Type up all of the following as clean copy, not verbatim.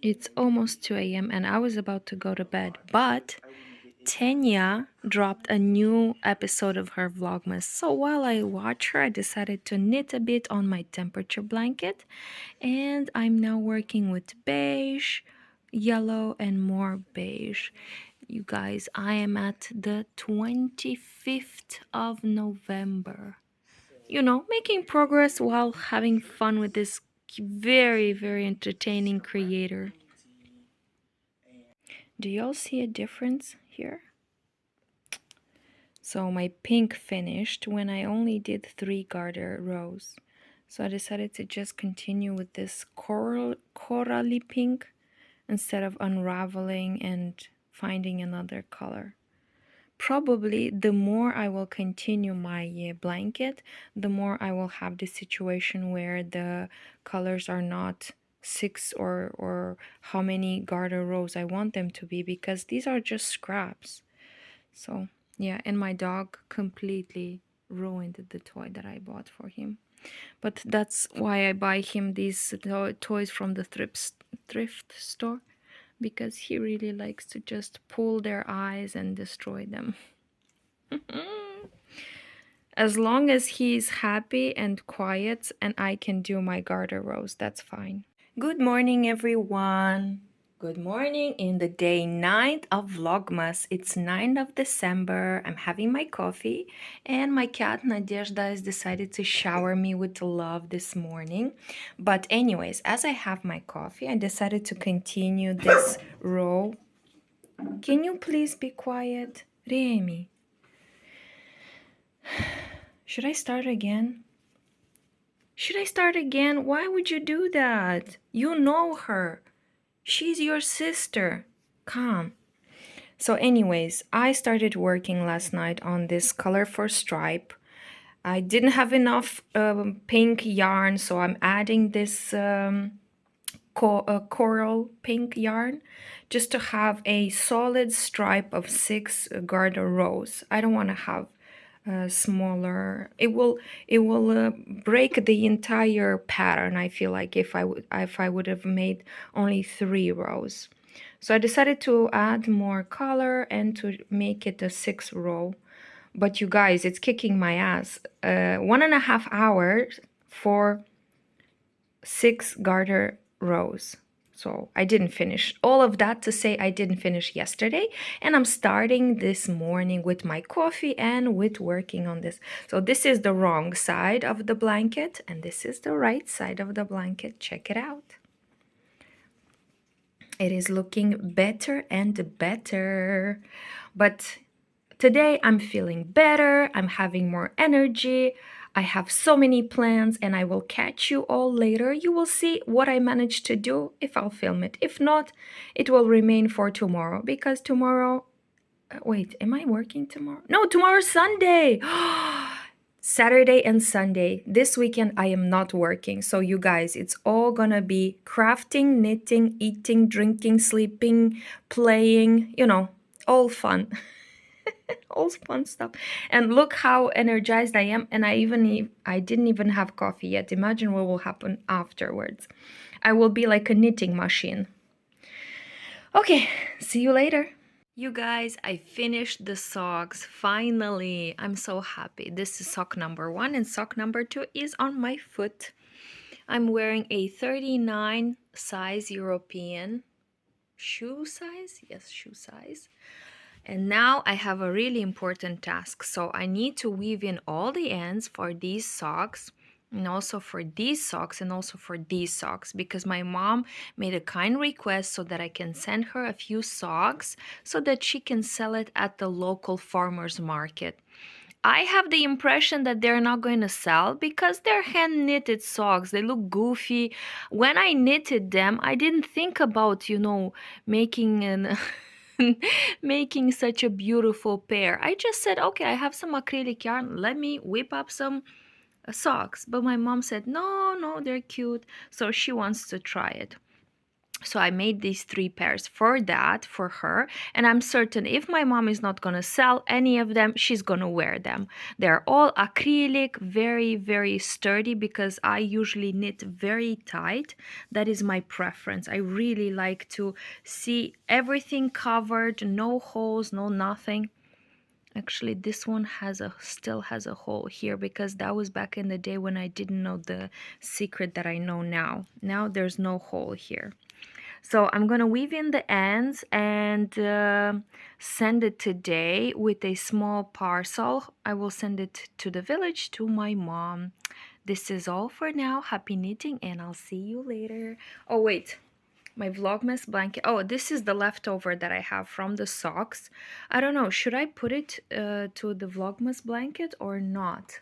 It's almost 2 a.m. and I was about to go to bed, but Tanya dropped a new episode of her Vlogmas. So while I watch her, I decided to knit a bit on my temperature blanket, and I'm now working with beige, yellow, and more beige. You guys, I am at the 25th of November. Making progress while having fun with this very, very entertaining creator. Do y'all see a difference here? So my pink finished when I only did 3 garter rows. So I decided to just continue with this corally pink instead of unraveling and finding another color. Probably the more I will continue my blanket, the more I will have the situation where the colors are not 6 or how many garter rows I want them to be, because these are just scraps. So yeah, and my dog completely ruined the toy that I bought for him. But that's why I buy him these toys from the thrift store, because he really likes to just pull their eyes and destroy them. As long as he's happy and quiet and I can do my garter rows, that's fine. Good morning, everyone. Good morning in the day 9th of Vlogmas. It's 9th of December. I'm having my coffee and my cat Nadezhda has decided to shower me with love this morning. But anyways, as I have my coffee, I decided to continue this row. Can you please be quiet? Remy, should I start again? Should I start again? Why would you do that? You know her. She's your sister. Come. So anyways, I started working last night on this color for stripe. I didn't have enough pink yarn, so I'm adding this coral pink yarn just to have a solid stripe of 6 garter rows. I don't want to have smaller. It will break the entire pattern. I feel like if I would have made only 3 rows. So I decided to add more color and to make it a 6 row. But you guys, it's kicking my ass. 1.5 hours for 6 garter rows. So I didn't finish. All of that to say I didn't finish yesterday, and I'm starting this morning with my coffee and with working on this. So this is the wrong side of the blanket and this is the right side of the blanket. Check it out. It is looking better and better. But today I'm feeling better. I'm having more energy. I have so many plans and I will catch you all later. You will see what I managed to do if I'll film it. If not, it will remain for tomorrow, because tomorrow... wait, am I working tomorrow? No, tomorrow's Sunday. Saturday and Sunday. This weekend I am not working. So you guys, it's all gonna be crafting, knitting, eating, drinking, sleeping, playing, all fun. All fun stuff. And look how energized I am, and I didn't even have coffee yet. Imagine what will happen afterwards. I will be like a knitting machine. Okay, see you later. You guys, I finished the socks. Finally, I'm so happy. This is sock number 1 and sock number 2 is on my foot. I'm wearing a 39 size European shoe size. Yes, shoe size. And now I have a really important task. So I need to weave in all the ends for these socks, and also for these socks, and also for these socks, because my mom made a kind request so that I can send her a few socks so that she can sell it at the local farmers market. I have the impression that they're not going to sell because they're hand knitted socks. They look goofy. When I knitted them, I didn't think about, making an making such a beautiful pair. I just said, okay, I have some acrylic yarn. Let me whip up some socks. But my mom said, no, they're cute. So she wants to try it. So I made these 3 pairs for that, for her. And I'm certain if my mom is not going to sell any of them, she's going to wear them. They're all acrylic, very, very sturdy, because I usually knit very tight. That is my preference. I really like to see everything covered, no holes, no nothing. Actually, this one still has a hole here, because that was back in the day when I didn't know the secret that I know now. Now there's no hole here. So I'm gonna weave in the ends and send it today with a small parcel. I will send it to the village to my mom. This is all for now. Happy knitting, and I'll see you later. Oh wait, my Vlogmas blanket. Oh, this is the leftover that I have from the socks. I don't know, should I put it to the Vlogmas blanket or not?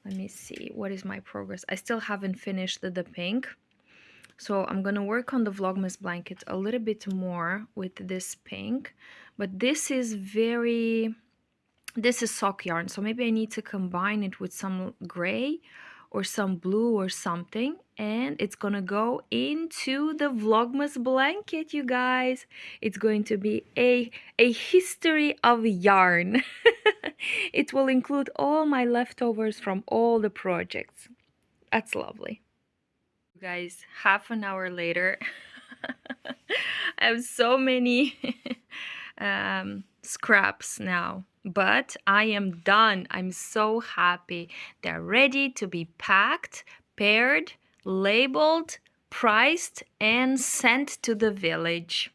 Let me see, what is my progress? I still haven't finished the pink. So I'm gonna work on the Vlogmas blanket a little bit more with this pink, but this is sock yarn, so maybe I need to combine it with some gray or some blue or something, and it's gonna go into the Vlogmas blanket, you guys. It's going to be a history of yarn. It will include all my leftovers from all the projects. That's lovely. Guys, half an hour later. I have so many scraps now, but I am done. I'm so happy. They're ready to be packed, paired, labeled, priced, and sent to the village.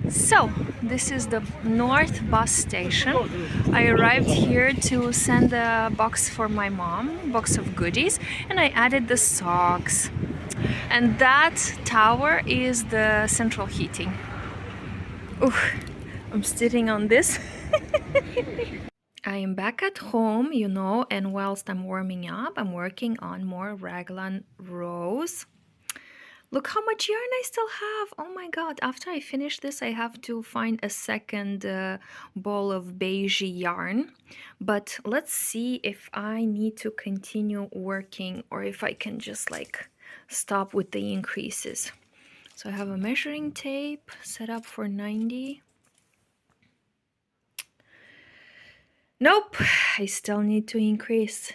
So, this is the North bus station. I arrived here to send a box for my mom, box of goodies, and I added the socks. And that tower is the central heating. Ooh, I'm sitting on this. I am back at home, you know, and whilst I'm warming up, I'm working on more raglan rows. Look how much yarn I still have. Oh my god, after I finish this, I have to find a second ball of beige yarn. But let's see if I need to continue working or if I can just like stop with the increases. So I have a measuring tape set up for 90. Nope, I still need to increase.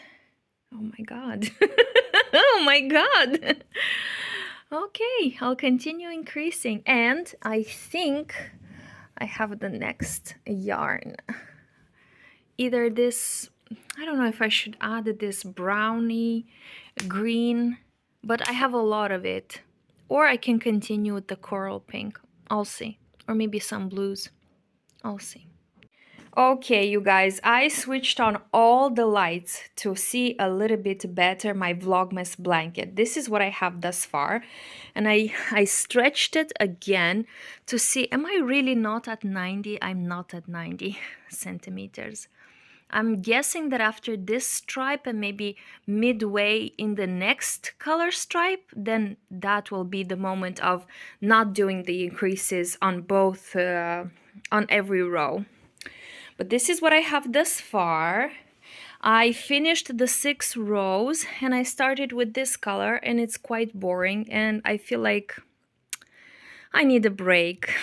Oh my god. Oh my god. Okay, I'll continue increasing, and I think I have the next yarn. Either this, I don't know if I should add this brownie green, but I have a lot of it. Or I can continue with the coral pink. I'll see. Or maybe some blues. I'll see. Okay, you guys, I switched on all the lights to see a little bit better my Vlogmas blanket. This is what I have thus far. And I stretched it again to see, am I really not at 90? I'm not at 90 centimeters. I'm guessing that after this stripe and maybe midway in the next color stripe, then that will be the moment of not doing the increases on both, on every row. But this is what I have thus far. I finished the 6 rows and I started with this color, and it's quite boring and I feel like I need a break.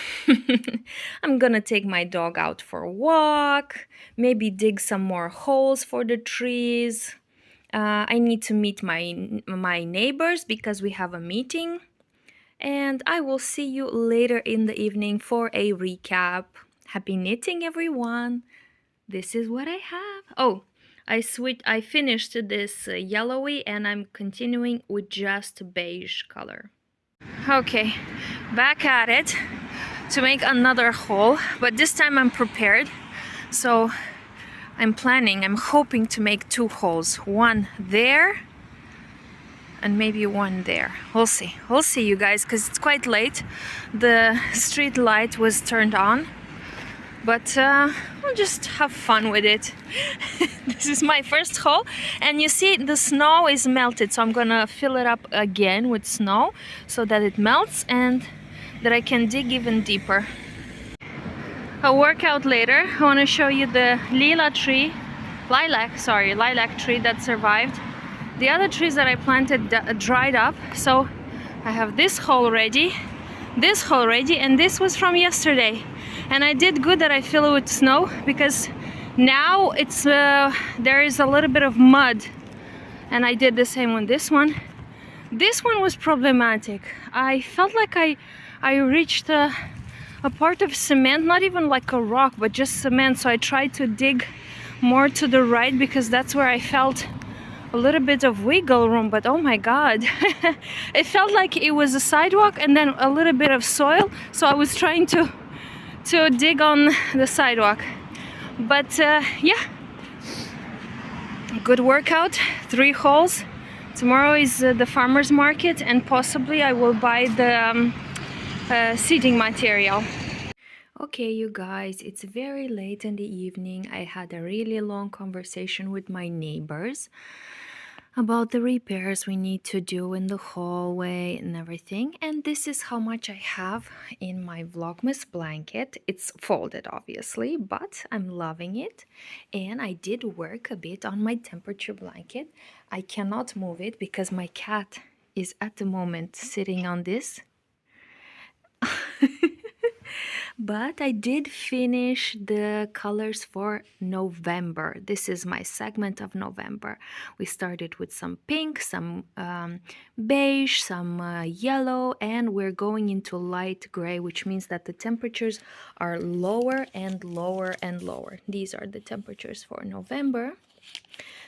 I'm gonna take my dog out for a walk, maybe dig some more holes for the trees. I need to meet my neighbors because we have a meeting. And I will see you later in the evening for a recap. Happy knitting, everyone. This is what I have. Oh, I finished this yellowy and I'm continuing with just beige color. Okay, back at it to make another hole, but this time I'm prepared. So I'm hoping to make 2 holes. One there and maybe one there. We'll see, you guys, because it's quite late. The street light was turned on, but we'll just have fun with it. This is my first hole, and you see the snow is melted, so I'm gonna fill it up again with snow so that it melts and that I can dig even deeper. I'll work out later. I want to show you the lilac tree that survived. The other trees that I planted dried up, so I have this hole ready, this haul ready, and this was from yesterday. And I did good that I fill it with snow, because now it's there is a little bit of mud. And I did the same on this one. This one was problematic. I felt like I reached a part of cement, not even like a rock, but just cement. So I tried to dig more to the right, because that's where I felt a little bit of wiggle room. But oh my god, it felt like it was a sidewalk and then a little bit of soil. So I was trying to dig on the sidewalk. But yeah, good workout, 3 holes. Tomorrow is the farmer's market, and possibly I will buy the seeding material. Okay, you guys, it's very late in the evening. I had a really long conversation with my neighbors about the repairs we need to do in the hallway and everything. And this is how much I have in my Vlogmas blanket. It's folded, obviously, but I'm loving it. And I did work a bit on my temperature blanket. I cannot move it because my cat is at the moment sitting on this. But I did finish the colors for November. This is my segment of November. We started with some pink, some beige, some yellow, and we're going into light gray, which means that the temperatures are lower and lower and lower. These are the temperatures for November.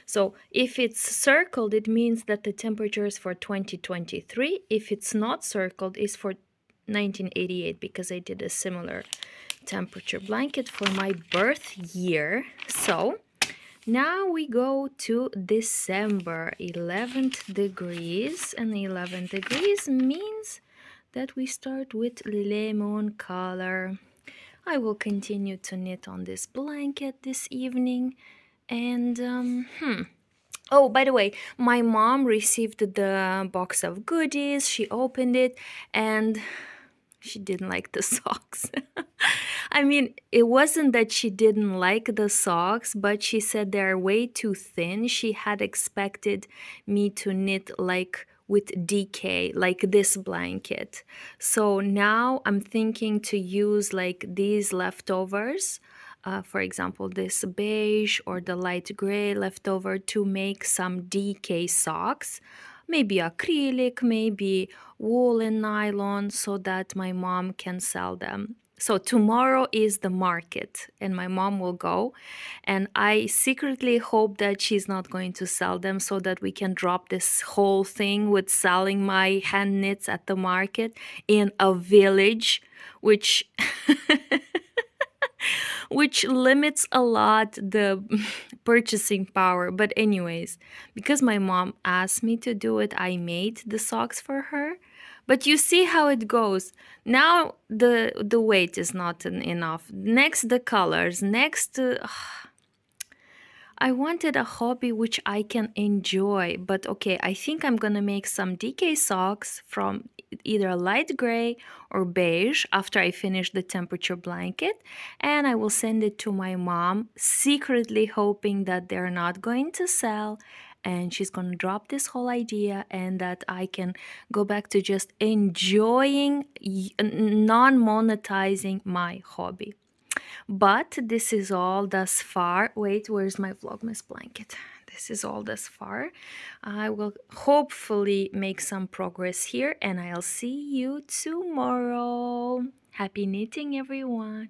So if it's circled, it means that the temperature is for 2023. If it's not circled, it's for 1988, because I did a similar temperature blanket for my birth year. So now we go to December, 11th degrees, and 11 degrees means that we start with lemon color. I will continue to knit on this blanket this evening. And oh, by the way, my mom received the box of goodies. She opened it and she didn't like the socks. I mean, it wasn't that she didn't like the socks, but she said they're way too thin. She had expected me to knit like with DK, like this blanket. So now I'm thinking to use like these leftovers, for example, this beige or the light gray leftover, to make some DK socks. Maybe acrylic, maybe wool and nylon, so that my mom can sell them. So tomorrow is the market and my mom will go, and I secretly hope that she's not going to sell them, so that we can drop this whole thing with selling my hand knits at the market in a village, which which limits a lot the purchasing power. But anyways, because my mom asked me to do it, I made the socks for her. But you see how it goes. Now the weight is not enough. Next the colors. Next I wanted a hobby which I can enjoy, but okay, I think I'm gonna make some DK socks from either light gray or beige after I finish the temperature blanket, and I will send it to my mom, secretly hoping that they're not going to sell, and she's gonna drop this whole idea, and that I can go back to just enjoying, non-monetizing my hobby. But this is all thus far. Wait, where's my Vlogmas blanket? This is all thus far. I will hopefully make some progress here, and I'll see you tomorrow. Happy knitting, everyone.